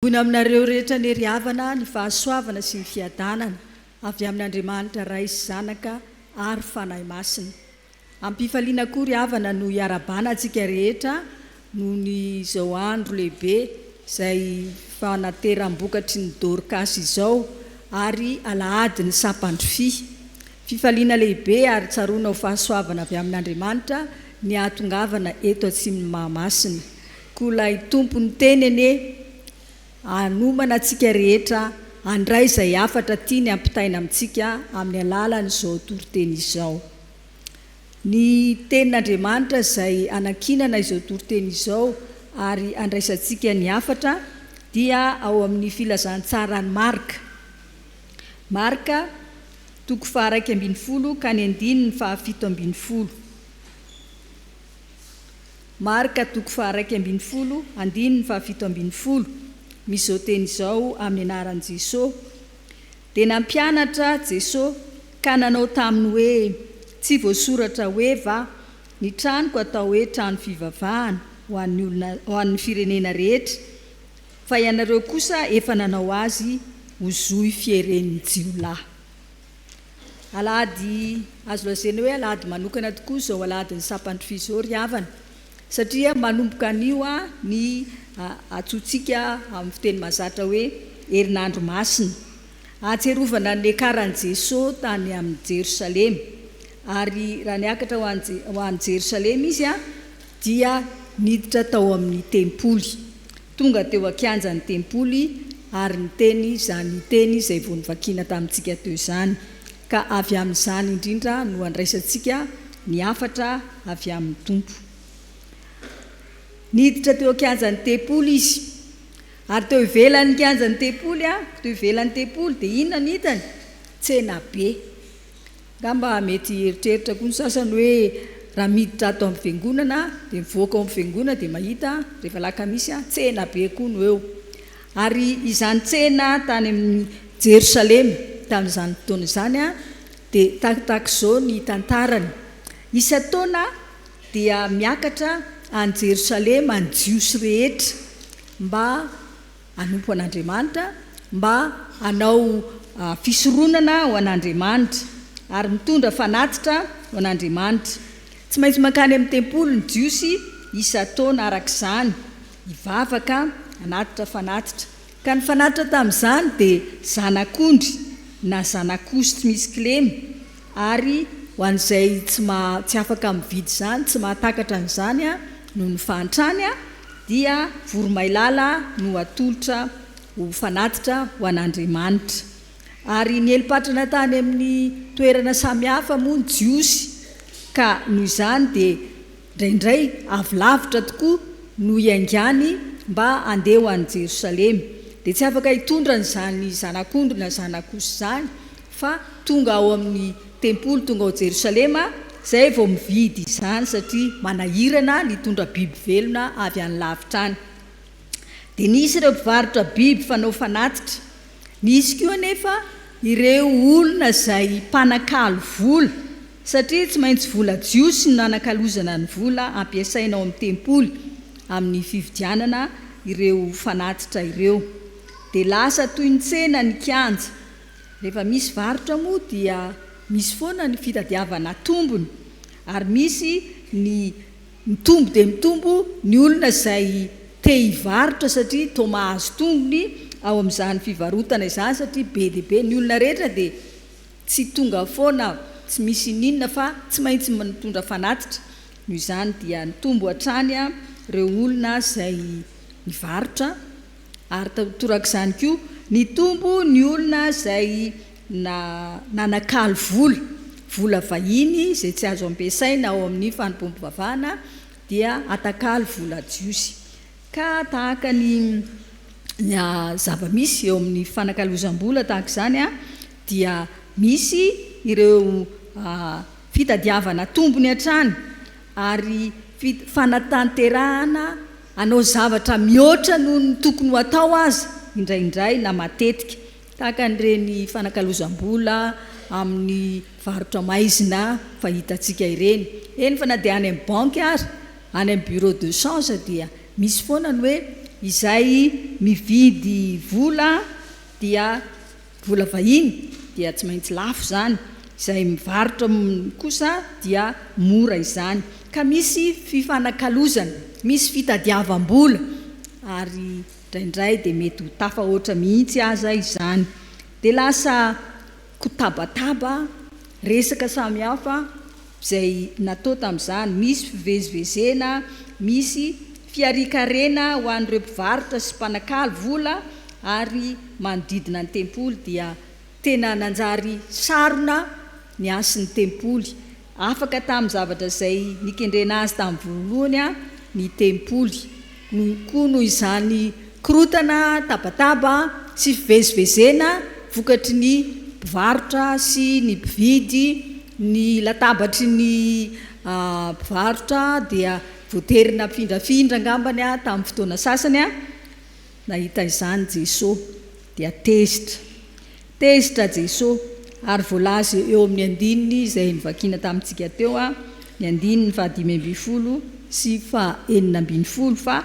Hoina aminareo rehetra ny riavana ny fahasoavana sy ny fiadanana avy amin'Andriamanitra Ray sy Zanaka ary Fanahy Masina. Ampifaliana koa riavana no iarabana antsika rehetra noho ny izao andro lehibe izay fanateram-bokatry ny Dorcas izao ary alahady ny sapandro fifaliana lehibe ary tsaroana ho fahasoavana avy amin'Andriamanitra ny atongavana eto Atsimon'ny Mahamasina. Koa ilay tompony tenene anomana antsika rehetra andray izay afatra tiany ampitaina amintsika amin'ny alalan'izao toriteny izao. Ny tenin'Andriamanitra izay anakinana izao toriteny izao ary andraisantsika ny afatra dia ao amin'ny filazantsarany Marka. Marka 1:1 ka ny 7:17. Marka 1:1 7:17. Misy zao teny izao amin'ny anaran'i Jesosy. Dia nampianatra Jesosy ka nanao taminy hoe tsy voasoratra hoe va ny tranoko atao hoe trano fivavahana ho an'ny firenena rehetra, fa ianareo kosa efa nanao azy ho zohy fieren'ny jiolahy. Alahady azo lazaina hoe alahady manokana tokoa izao alahady ny sapandro izao riavana, satria manomboka anio ny atsotsika amin'ny fiteny mahazatra hoe herinandro masina. Atserovana ny lekaran'i Jesosy tany amin'ny Jerosalema, ary raha niakatra ho an'ny Jerosalema izy dia niditra tao amin'ny tempoly. Tonga teo ankianjan'ny tempoly ary niteny izany teny izay vao nivakiana tamintsika teo izany, ka avy amin'izany indrindra no andraisantsika ny afatra avy amin'ny tompo. Niditra teo ankianjan'ny tempoly izy, ary teo ivelan'ny kianjan'ny tempoly teo ivelan'ny tempoly dia inona ny hitany? Tsena be. Ngamba mety eritreritra koa ny sasany hoe raha miditra ato amin'ny fiangonana dia mivoaka ao amin'ny fiangonana dia mahita rehefa lakamisy tsena be koa no eo. Ary izany tsena tany amin'ny Jerosalema tamin'izany fotoana izany dia tahak'izao ny tantarany. Isan-taona dia miakatra any Jerosalema ny jiosy rehetra mba hanompo an'Andriamanitra, mba hanao fisoronana ho an'Andriamanitra ary mitondra fanatitra ho an'Andriamanitra. Tsy maintsy mankany amin'ny tempoly ny jiosy isan-taona arak'izany, hivavaka hanatitra fanatitra. Ka ny fanatitra tamin'izany dia zanak'ondry na zanak'osy tsy misy kilemy, ary ho an'izay tsy afaka mividy izany, tsy mahatakatra an'izany noho ny fahantrany dia voromailala no atolotra ho fanatitra ho an'Andriamanitra. Ary ny helipatrana tany amin'ny toerana samihafa moa ny jiosy, ka noho izany dia indraindray avilavitra tokoa no iaingany mba handeha ho an'i Jerosalema. Dia tsy afaka hitondra n'izany zanak'ondry na zanak'osy izany, fa tonga ao amin'ny tempoly, tonga ao Jerosalema izay vao mividy izany, satria manahirana ny tondra biby velona avy any lavitra any. Dia nisy ireo mpivarotra biby fanao fanatitra, nisy koa anefa ireo olona izay mpanakalo vola, satria tsy maintsy vola jiosy no anakalozana ny vola ampiasaina ao amin'ny tempoly amin'ny fividianana ireo fanatitra ireo. Dia lasa toy ny tsena ny kianja. Rehefa misy varotra moa dia misy foana ny fitadiavana tombony, ary misy ny mitombo dia mitombo ny olona izay te hivarotra satria toa mahazo tombony ao amin'izany fivarotana izany, satria be dia be ny olona rehetra dia tsy tonga foana, tsy misy ninona fa tsy maintsy mitondra fanatitra. Noho izany dia nitombo hatrany ireo olona izay mivarotra, ary torak'izany koa nitombo ny olona izay nanakalo vola vahiny izay tsy azo ampiasaina ao amin'ny fanompoam-pivavahana, dia atakalo vola jiosy. Ka tahaka ny zava-misy eo amin'ny fanakalozam-bola tahaka izany dia misy ireo fitadiavana tombony hatrany, ary fanatanterahana hanao zavatra mihoatra noho ny tokony ho atao azy indraindray na matetika, tahaka n'ireny fanakalozam-bola amin'ny varotra maizina fahitantsika ireny. Eny fa na dia any amin'ny banky ary any amin'ny bureau de change dia misy foana ny hoe izay mividy vola dia vola vahiny dia tsy maintsy lafo zany, izay mivarotra kosa dia mora izany, ka misy fifanakalozana, misy fitadiavam-bola ary indraindray dia mety ho tafahoatra mihitsy aza izany, dia lasa kotabataba resaka samihafa izay natao tamin'izany, misy fivezivezena, misy fiarikarena ho an'ireo mpivarotra sy mpanakalo vola ary manodidina ny tempoly dia tena nanjary sarona ny asin'ny tempoly, afaka tamin'ny zavatra izay nikendrena azy tamin'ny voalohany ny tempoly koa noho izany korotana tabataba sy fivezivezena vokatry ny mpivarotra sy ny mpividy ny latabatry ny mpivarotra dia voaterina mpifindrafindra angambany tamin'ny fotoana sasany nahita izany Jesosy dia tezitra Jesosy ary voalaza eo amin'ny andininy izay nivakiana tamintsika teo ny andininy 5:20 sy 6:40 fa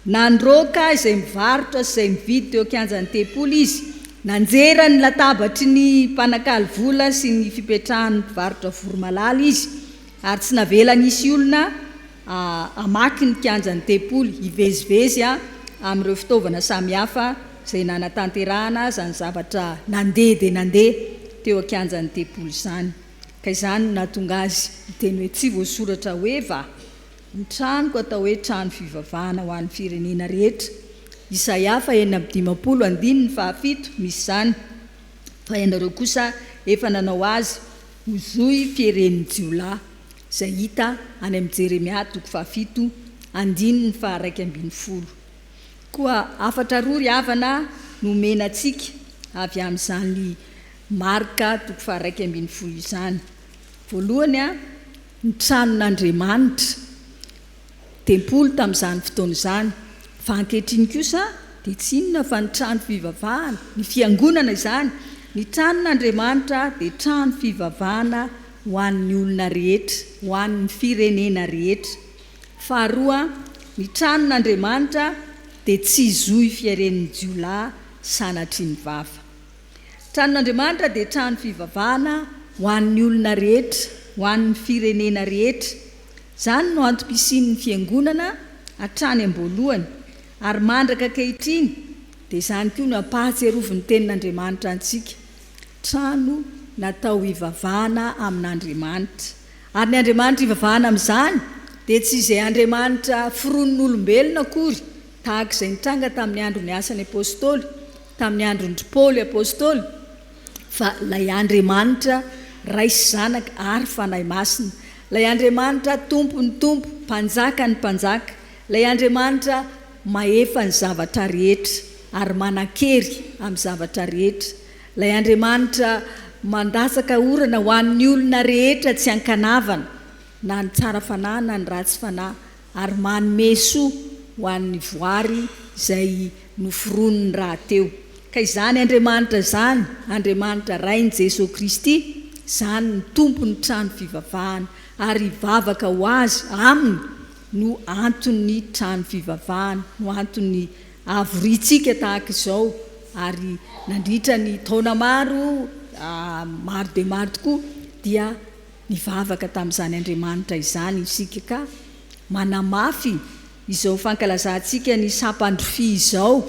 nandroka izay mivarotra izay mividy teo kianjan'ny tempoly izy, nanjera ny latabatry ny mpanakalo vola sy ny fipetrahan'ny mpivarotra voromalala izy ary tsy navela nisy olona amaky ny kianjan'ny tempoly hivezivezy amin'ireo fitaovana samihafa izay nanatanterahana zany zavatra nandeha dia nandeha teo akianjan'ny tempoly izany, ka izany nahatonga azy miteny hoe tsy voasoratra hoe ny tranoko atao hoe trano fivavahana ho an'ny firenena rehetra. Isaia 40:7 misy zany, fa ianareo kosa efa nanao azy ho zohy fieren'ny jiolahy, izay hita any amin'ny Jeremia 7:1-2:10 koa afatra rory havana nomenantsika avy amin'izany Marka 1:2 izany. Voalohany ny tranon'Andriamanitra tempoly tamin'izany fotoana izany, fa ankehitriny kosa dia tsy inona fa ny trano fivavahana, ny fiangonana izany, ny tranon'Andriamanitra dia trano fivavahana ho an'ny olona rehetra, ho an'ny firenena rehetra. Faharoa, ny tranon'Andriamanitra dia tsy zohy fiaren'ny jiolahy sanatry ny vava. Tranon'Andriamanitra dia trano fivavahana ho an'ny olona rehetra, ho an'ny firenena rehetra. Zany no antom-pisian'ny fiangonana hatrany am-boalohany, ary mandraka ankehitriny dia izany koa no ampahatsiaroviny tenin'Andriamanitra antsika, trano natao hivavahana amin'Andriamanitra. Ary ny Andriamanitra hivavahana amin'izany dia tsy izay Andriamanitra fironon'olombelona akory, tahaka izay nitranga tamin'ny andron'ny asan'ny apôstôly, tamin'ny andron'ny Paoly apôstôly, fa ilay Andriamanitra ray sy zanaka ary fanahy masina, ilay Andriamanitra tompony tompo, mpanjaka ny mpanjaka, ilay Andriamanitra mahefa ny zavatra rehetra ary manan-kery amin'ny zavatra rehetra, ilay Andriamanitra mandasaka orana ho an'ny olona rehetra tsy ankanavana, na ny tsara fanahy na ny ratsy fanahy, ary manome soa ho an'ny voary izay noforonony rahateo. Ka izany Andriamanitra izany, Andriamanitra rainy Jesosy Kristy, izany ny tompony trano fivavahana, ary hivavaka ho azy aminy no anton'ny trano fivavahana, no anton'ny avoritsika tahaka izao, ary nandritra ny taona maro dia maro tokoa dia nivavaka tamin'izany Andriamanitra izany isika, ka manamafy izao fankalazantsika ny sampandrofia izao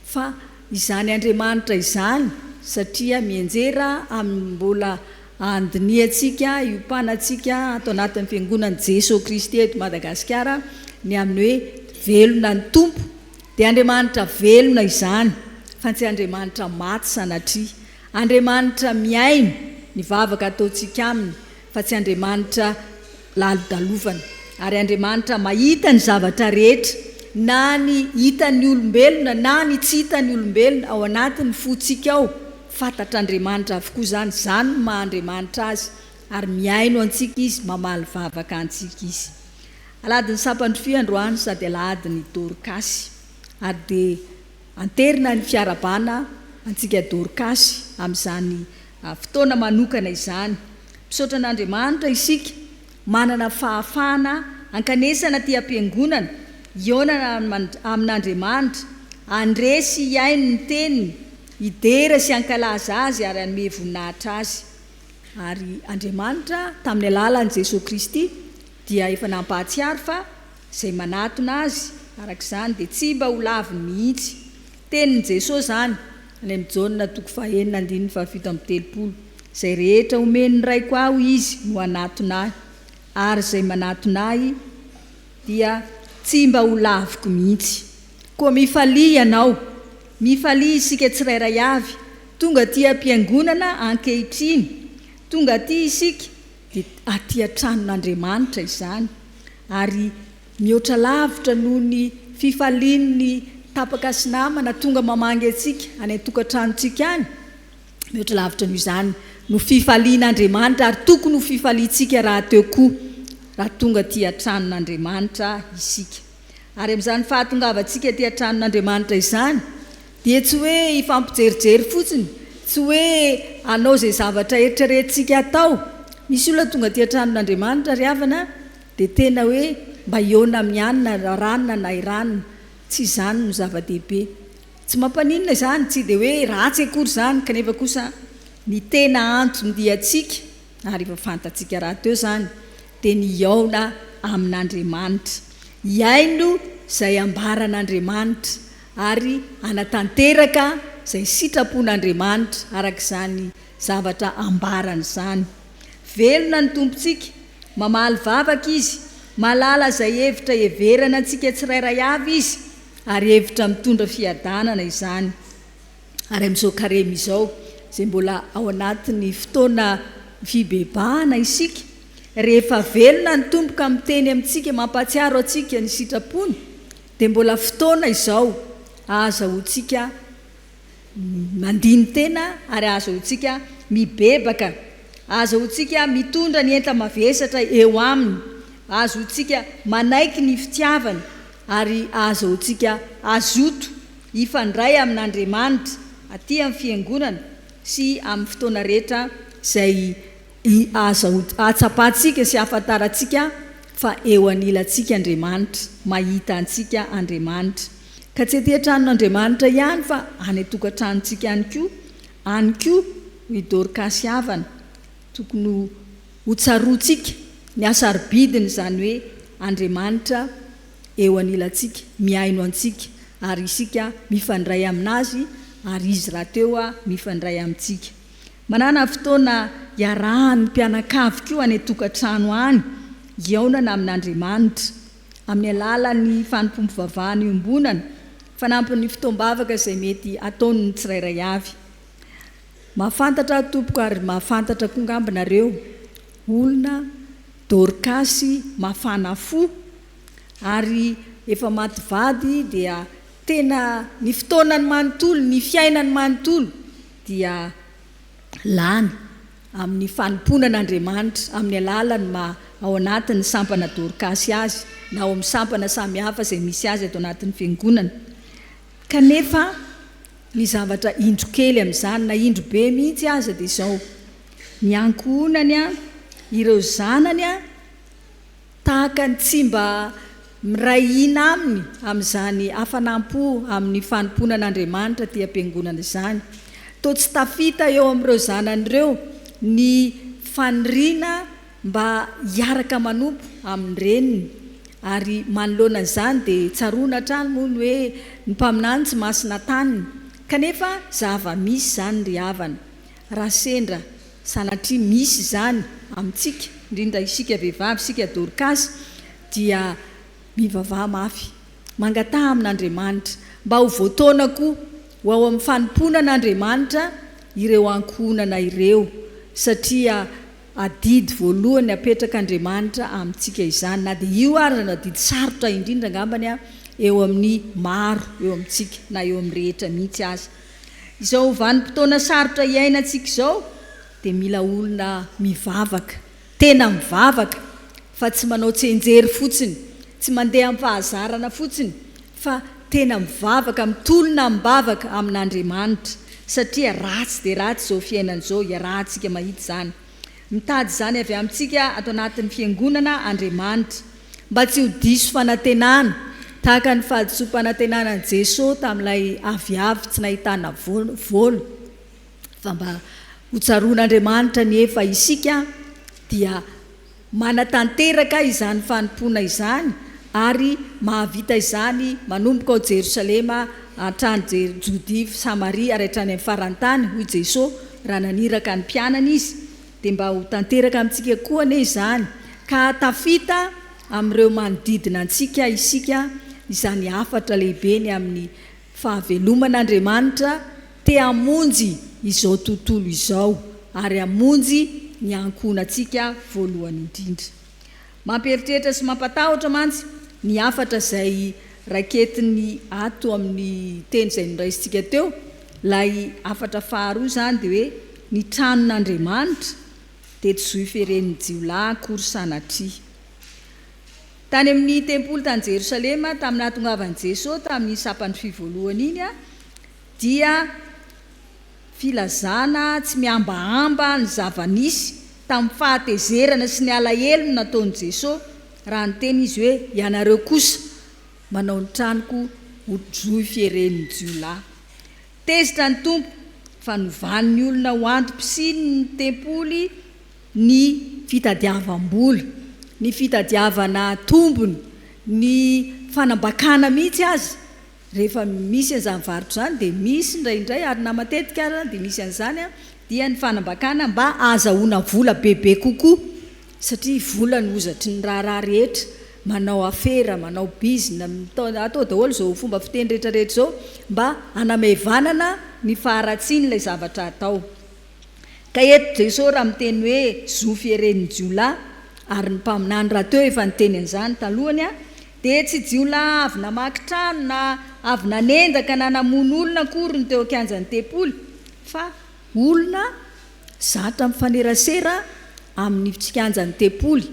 fa izany Andriamanitra izany, satria mianjera amin'ny mbola andiniantsika iompanatsika atao anatin'ny fiangonan'i Jesosy Kristy eto Madagasikara ny amin'ny hoe velona ny tompo, dia Andriamanitra velona izany, fa tsy Andriamanitra maty sanatria, Andriamanitra miaino ny vavaka ataontsika aminy, fa tsy Andriamanitra lalo-dalovana, ary Andriamanitra mahita ny zavatra rehetra, na ny hitan'ny olombelona na ny tsy hitan'ny olombelona ao anatin'ny fotsika ao, fantatr'Andriamanitra avokoa izany, izany no maha-Andriamanitra azy, ary miaino antsika izy, mamaly vavaka antsika izy. Aladin'ny sampandrofia androany sady aladin'ny Dorikasy, ary dia anterina ny fiarabana antsika Dorikasy amin'izany fotoana manokana izany. Misaotra an'Andriamanitra isika manana fahafahana ankanesana ty am-piangonana ionana amin'andriamanitra andresy iaino ny teniny idera sy ankalaza azy ary anome voninahitra azy. Ary Andriamanitra tamin'ny alalan'i Jesosy Kristy dia efa nampahatsiaro fa izay manatona azy arak'izany dia tsy mba ho laviny mihitsy. Tenin'i Jesosy izany any amin'ny Jaona 9:7-8 izay rehetra omeny raiko aho izy no anatona ahy ary izay manatona ahy dia tsy mba ho laviko mihitsy. Koa mifalia ianao, mifalia isika tsirairay avy, tonga ty ampiangonana ankehitriny, tonga ty isika dia aty an-tranon'Andriamanitra izany. Ary mihoatra lavitra noho ny fifalian'ny tapaka sy namana tonga mamangy antsika any an-tokantranontsika any, mihoatra lavitra noho izany no fifalian'Andriamanitra ary tokony ho fifaliantsika raha teo koa raha tonga ty an-tranon'Andriamanitra isika. Ary amin'izany fahatongavantsika ty an-tranon'Andriamanitra izany dia tsy hoe hifampijerijery fotsiny, tsy hoe anao izay zavatra eritreretintsika atao. Misy olona tonga ty an-tranon'Andriamanitra ry havana dia tena hoe mba iona mianina ranona na iranona, tsy izany no zava-dehibe. Tsy mampaninona izany, tsy dia hoe ratsy akory izany, kanefa kosa ny tena antony diantsika ary efa fantatsika raha teo izany dia ny iaona amin'Andriamanitra, iaino izay ambaran'Andriamanitra ary anatanteraka izay sitrapon'Andriamanitra arak'izany zavatra ambarana izany. Velona ny tompontsika, mamaly vavaka izy, malala izay hevitra heverana antsika tsirairay avy izy ary hevitra mitondra fiadanana izany. Ary amin'izao karema izao izay mbola ao anatin'ny fotoana fibebahana isika, rehefa velona ny tompoka miteny amintsika mampatsiaro antsika ny sitrapony dia mbola fotoana izao azahoantsika mandiny tena ary azahoantsika mibebaka, azahoantsika mitondra ny enta-mavesatra eo aminy, azahoantsika manaiky ny fitiavana ary azahoantsika azoto hifandray amin'Andriamanitra aty amin'ny fiangonana sy amin'ny fotoana rehetra izay atsapatsika sy ahafantarantsika fa eo anilantsika Andriamanitra, mahita antsika Andriamanitra. Ka tsy aty an-tranon'Andriamanitra ihany fa any an-tokantranontsika any koa ny Dorcas havana tokony ho tsaroantsika ny asarobidiny, izany hoe Andriamanitra eo anilantsika, miaino antsika ary isika mifandray aminazy ary izy raha teo mifandray amintsika. Manana fotoana iarahan'ny mpianakavy koa any an-tokantrano any, iaonana amin'Andriamanitra amin'ny alalan'ny fanompoam-pivavahana iombonana, fanampin'ny fotoam-bavaka izay mety ataony ny tsirairay avy. Mahafantatra tompoko ary mahafantatra koa ngambinareo olona Dorcasy mafana fo ary efa maty vady dia tena ny fotoanany manontolo, ny fiainany manontolo dia lany amin'ny fanomponan'Andriamanitra amin'ny alalany ao anatin'ny sampana Dorcasy azy na ao amin'ny sampana samihafa izay misy azy ato anatin'ny fiangonana. Kanefa ny zavatra indro kely amin'izany na indro be mihitsy aza dia izao, ny ankohonany ireo zanany tahaka ny tsy mba miray hina aminy amin'izany hafanampo amin'ny fanomponan'Andriamanitra ty am-piangonana izany. Toa tsy tafita eo amin'ireo zanan'ireo ny faniriana mba hiaraka manompo amin'ny reniny ary manoloana an'izany dia tsaroana hatrany moa ny hoe ny mpaminany tsy masina taniny, kanefa zava-misy izany ry havana. Raha sendra sanatria misy izany amintsika, indrindra isika vehivavy, isika Dorcas, dia mivavaha mafy, mangataha amin'Andriamanitra mba ho voataona koa ho ao amin'ny fanomponan'Andriamanitra ireo ankohonana ireo, satria adidy voalohany apetrak'Andriamanitra amintsika izany, na dia io ary na didy sarotra indrindra ngambany eo amin'ny maro eo amintsika na eo amin'ny rehetra mihitsy aza. Izao vanim-potoana sarotra iainantsika izao dia mila olona mivavaka, tena mivavaka, fa tsy manao tsenjery fotsiny, tsy mandeha amin'ny fahazarana fotsiny, fa tena mivavaka, mitolona mivavaka amin'Andriamanitra, satria ratsy dia ratsy izao fiainan'izao, iarahantsika mahita izany. Mitady izany avy amintsika ato anatin'ny fiangonana Andriamanitra mba tsy ho diso fanantenana, tahaka ny fahadisom-panantenanan'i Jesosy tamin'ilay aviavy tsy nahitana vola fa mba hotsaroan'Andriamanitra ny efa isika dia manatanteraka izany fanompona izany ary mahavita izany manomboka ao Jerosalema hatrany Jodia Samaria ary hatrany amin'ny farantany hoy Jesosy raha naniraka ny mpianana izy dia mba ho tanteraka amintsika koa ane izany ka tafita amin'ireo manodidina antsika isika izany hafatra lehibe ny amin'ny fahaveloman'Andriamanitra te hamonjy izao tontolo izao ary hamonjy ny ankonantsika voalohany indrindra. Mamperitreritra sy mampatahotra mantsy ny hafatra izay raketiny ato amin'ny teny izay noraisintsika teo, lay hafatra faharoa izany dia hoe ny tranon'Andriamanitra teto Juify eren'ny jiolahy akory sanatria. Tany amin'ny tempoly tany Jerosalema tamin'ny nahatongavan'i Jesosy tamin'ny sapany fivoalohany iny dia filazana tsy miambahamba ny zava-nisy tamin'ny fahatezerana sy ny alahelo nataon'i Jesosy raha nyteny izy hoe ianareo kosa manao ny tranoko ho Juify eren'ny jiolahy. Tezitra ny tompo fa novan'ny olona ho antom-pisiny ny tempoly ny fitadiavam-bola, ny fitadiavana tombony, ny fanambakana mihitsy azy. Rehefa misy an'izany varotra izany dia misy indraindray ary na matetika ary dia misy an'izany dia ny fanambakana mba ahazahoana vola bebe kokoa satria vola ny ozatry ny raharaha rehetra, manao afera, manao bizina, atao daholo izao fomba fiteny rehetrarehetra izao mba hanamevanana ny faharatsiany ilay zavatra atao. Ka eto Jesosy raha miteny hoe Juify eren'ny jiolahy ary ny mpaminany raha teo efa niteny an'izany talohany dia tsy jiolahy avy namaky trano na avy nanendaka na namono olona akory ny teo an-kianjan'ny tempoly fa olona zatra mifanerasera amin'ny kianjan'ny tempoly,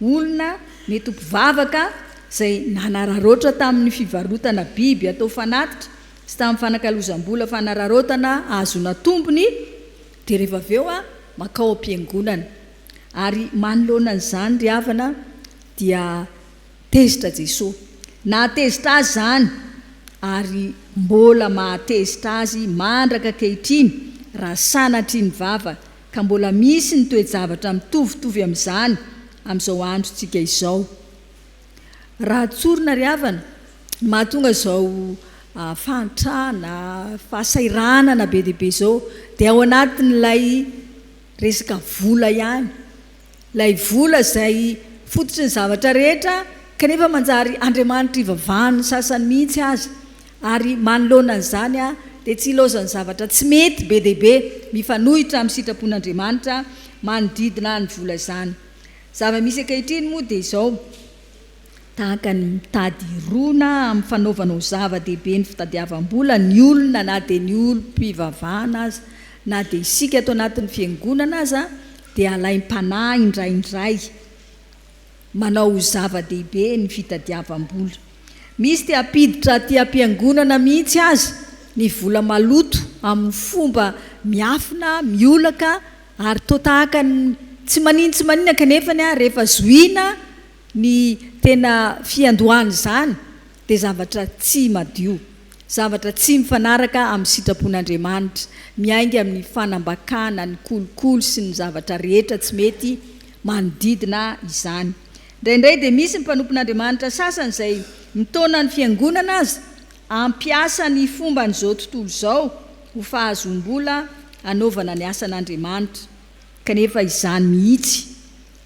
olona mety mpivavaka izay nanararoatra tamin'ny fivarotana biby atao fanatitra sy tamin'ny fanakalozam-bola fanararotana azona tombony dia rehefa avy eo makao am-piangonana ary manoloana an'izany ry havana dia tezitra Jesosy, nahatezitra azy izany ary mbola mahatezitra azy mandraka ankehitriny raha sanatry ny vava ka mbola misy ny toe-javatra mitovitovy amin'izany amin'izao androntsika izao. Raha tsorina ry havana mahatonga izao fantrana fahasairanana be dehibe izao dia ao anatin'ilay resaka vola ihany, ilay vola izay fototry ny zavatra rehetra kanefa manjary Andriamanitra ivavahany sasany mihitsy azy ary manoloana an'izany dia tsy ilaozany zavatra tsy mety be dehibe mifanohitra amin'ny sitrapon'Andriamanitra manodidina ny vola izany. Zava-misy ankehitriny moa dia izao tahaka ny mitady rona amin'ny fanaovanao zava-dehibe ny fitadiavam-bola ny olona na dia ny olom-pivavahana azy na dia isika ato anatin'ny fiangonana azy dia alaim-panahy indraindray manao zava-dehibe ny fitadiavam-bola. Misy tia apiditra tia ampiangonana mihitsy azy ny vola maloto amin'ny fomba miafina, miolaka ary toa tahaka tsy maninona kanefa rehefa zoina ny tena fiandohany izany dia zavatra tsy madio, zavatra tsy mifanaraka amin'ny sitrapon'Andriamanitra, miainga amin'ny fanambakana, ny kolokolo sy ny zavatra rehetra tsy mety manodidina izany. Indraindray dia misy ny mpanompon'Andriamanitra sasany izay mitaona ny fiangonana azy ampiasa ny fomba n'izao tontolo izao ho fahazom-bola hanaovana ny asan'Andriamanitra kanefa izany mihitsy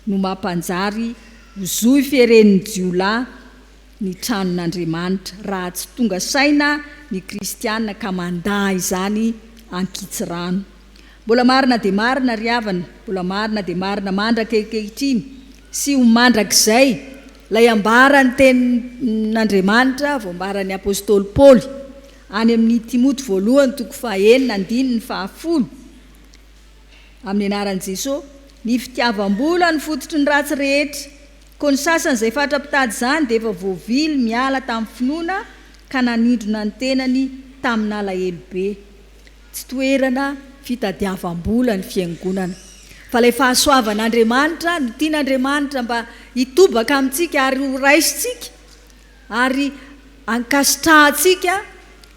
no mampanjary ho Juify eren'ny jiolahy ny tranon'Andriamanitra raha tsy tonga saina ny kristianina ka mandaa izany ankitsirano. Mbola marina dia marina ry havana, mbola marina dia marina mandraka ankehitriny sy ho mandrakizay lay ambara ny tenin'Andriamanitra voambaran'ny apôstôly Paoly any amin'ny Timoty voalohany toko 4:9-10 amin'ny anaran'i Jesosy, ny fitiavam-bola ny fototry ny ratsy rehetra, koa ny sasany izay fatra-pitady izany dia efa voavily miala tamin'ny finoana ka nanindrona ny tenany tamin'ny alahelo be. Tsy toerana fitadiavam-bola ny fiangonana fa ilay fahasoavan'Andriamanitra no tian'Andriamanitra mba hitobaka amintsika ary ho raisitsika ary ankasitrahantsika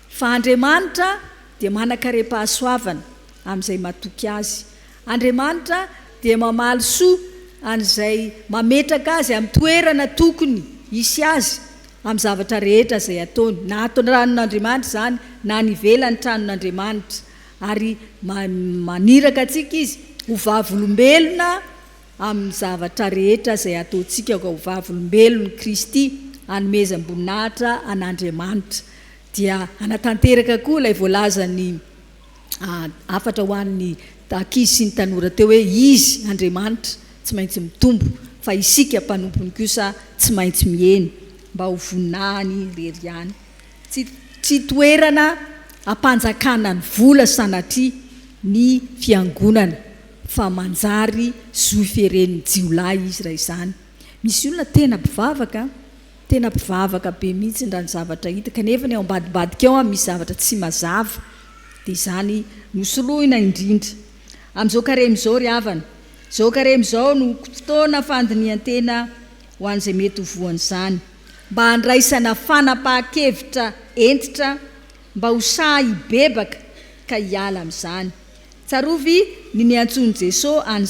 fa Andriamanitra dia manan-karem-pahasoavana amin'izay matoky azy. Andriamanitra dia mamaly soa an'izay mametraka azy amin'ny toerana tokony hisy azy amin'ny zavatra rehetra izay ataony, na ato ranon'Andriamanitra izany na nivelany tranon'Andriamanitra, ary maniraka antsika izy ho vavolombelona amin'ny zavatra rehetra izay ataontsika ho vavolombelony Kristy hanomezam-boninahitra an'Andriamanitra. Dia anatanteraka koa ilay voalazany afatra ho an'ny ankizy sy ny tanora teo hoe izy Andriamanitra tsy maintsy mitombo fa isika mpanompony kosa tsy maintsy miheny mba ho voninahiny rery ihany. Tsy toerana ampanjakana ny vola sanatria ny fiangonana fa manjary zoy feren'ny jiolahy izy raha izany. Misy olona tena mpivavaka be mihitsy raha ny zavatra hita, kanefa ny ao ambadibadika ao misy zavatra tsy mazava, dia izany nosoloina indrindra. Amin'izao karem'izao ry havana, izao karem'izao no fotoana fandinian-tena ho an'izay mety ho voan'izany, mba handraisana fanapahan-kevitra entitra mba ho sahy hibebaka ka hiala amin'izany. Tsarovy ny niantsony Jesosy any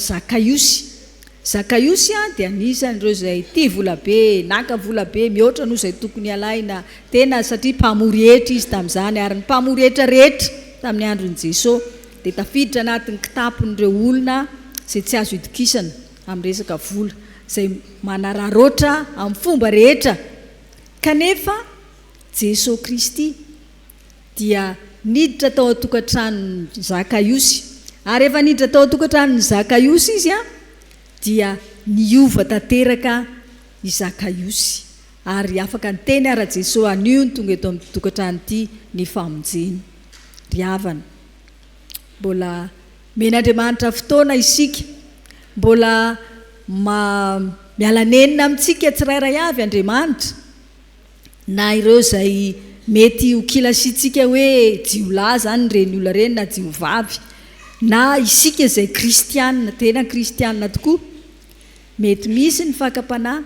Zakaiosy dia anisan'ireo izay tia volabe, naka volabe mihoatra noho izay tokony alaina tena, satria mpamory hetra izy tamin'izany, ary ny mpamory hetra rehetra tamin'ny andron'i Jesosy dia tafiditra anatin'ny kitapon'ireo olona izay tsy azo itokisana amin'ny resaka vola, izay manararoatra amin'ny fomba rehetra. Kanefa Jesosy Kristy dia niditra tao an-tokantranon'ny Zakaiosy, ary efa niditra tao an-tokantranon'ny Zakaiosy izy dia niova tanteraka i Zakaiosy, ary afaka ny teny ara Jesosy anio ny tonga eto amin'ny tokantrano ity ny famonjeny. Ry havana, mbola men'Andriamanitra fotoana isika, mbola mialanenina amintsika tsirairay avy Andriamanitra, na ireo izay mety ho kilasitsika hoe jiolahy zany reny olona reny na jiovavy, na isika izay kristianina, tena kristianina tokoa, mety misy ny fakapanahy,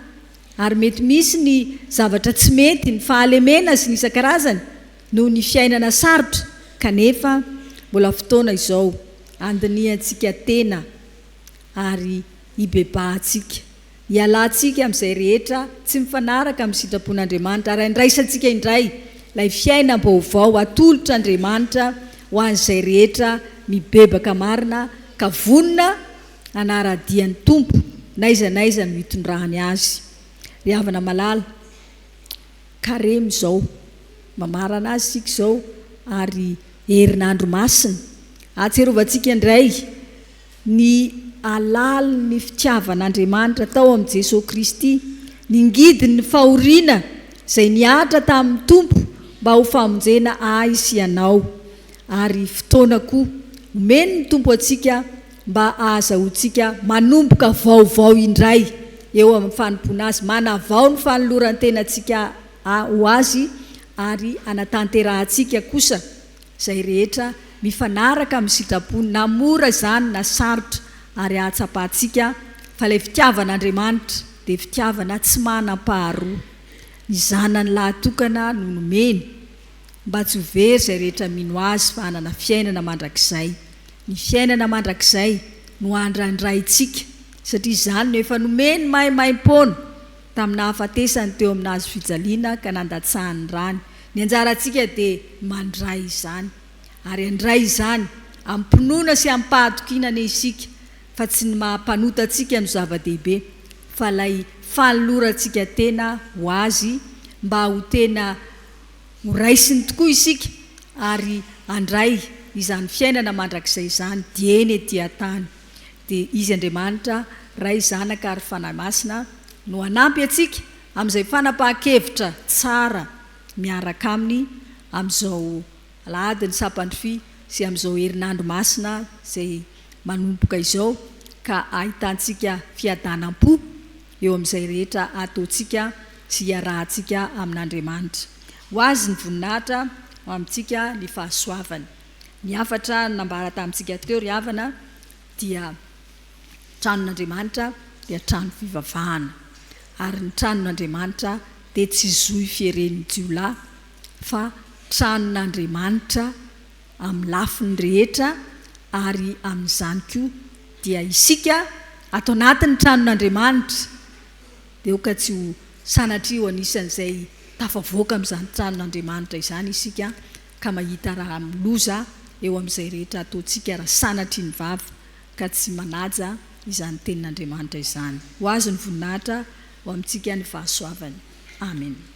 ary mety misy ny zavatra tsy mety, ny fahalemena sy ny isan-karazany noho ny fiainana sarotra. Kanefa mbola fotoana izao andiniantsika tena ary hibebahantsika, hialantsika amin'izay rehetra tsy mifanaraka amin'ny sitrapon'Andriamanitra, ary andraisantsika indray ilay fiainam-baovao atolotra Andriamanitra ho an'izay rehetra mibebaka marina ka vonona anaradian'ny tompo naiza no hitondrahany azy. Ry havana malala, karemy izao mamarana azy sika izao, ary herinandro masina atserovantsika indray ny alaly ny fitiavan'Andriamanitra tao amin'ny Jesosy Kristy, ningidiny ny fahoriana izay niatra tamin'ny tompo mba ho famonjena ahy sy ianao, ary fotoana koa omeny ny tompo atsika mba ahazahoantsika manomboka vaovao indray eo amin'ny fanompoana azy, manavao ny fanoloran-tenantsika ho azy, ary anatanterahantsika kosa izay rehetra mifanaraka amin'ny sitrapony, na mora izany na sarotra, ary ahatsapahantsika fa ilay fitiavan'Andriamanitra dia fitiavana tsy manam-paharoa. Ny zanany lahatokana no nomeny mba tsy ho very izay rehetra mino azy fa hanana fiainana mandrakizay. Ny fiainana mandrakizay no andrandrayntsika, satria izany no efa nomeny maimaimpona tamin'ny hahafatesany teo aminazy fijaliana ka nandatsahany rany. Ny anjarantsika dia mandray izany, ary andray izany ampinoana sy ampahatokinana isika, fa tsy ny mahampanota-tsika no zava-dehibe, fa ilay fanolorantsika tena ho azy mba ho tena ho raisiny tokoa isika, ary andray izany fiainana mandrakizay izany dieny etỳ an-tany. Dia izy Andriamanitra ray zanaka ary fanahy masina no hanampy atsika amin'izay fanapahan-kevitra tsara miaraka aminy amin'izao alahady ny sapandry fy sy amin'izao herinandro masina izay manomboka izao, ka ahitantsika fiadanam-po eo amin'izay rehetra ataontsika sy hiarahantsika amin'Andriamanitra. Ho azy ny voninahitra ho amintsika ny fahasoavany. Ny afatra nambara tamintsika teo ry havana dia tranon'Andriamanitra dia trano fivavahana, ary ny tranon'Andriamanitra dia tsy zohy fieren'ny jiolahy fa tranon'Andriamanitra amin'ny lafiny rehetra, ary amin'izany koa dia isika ato anatin'ny tranon'Andriamanitra dia oka tsy ho sanatria ho anisan'izay tafavoaka amin'izany tranon'Andriamanitra izany isika ka mahita raha miloza eo amin'izay rehetra ataontsika raha sanatry ny vava ka tsy manaja izany tenin'Andriamanitra izany. Ho azy ny voninahitra ho amintsika ny fahasoavany. Amen.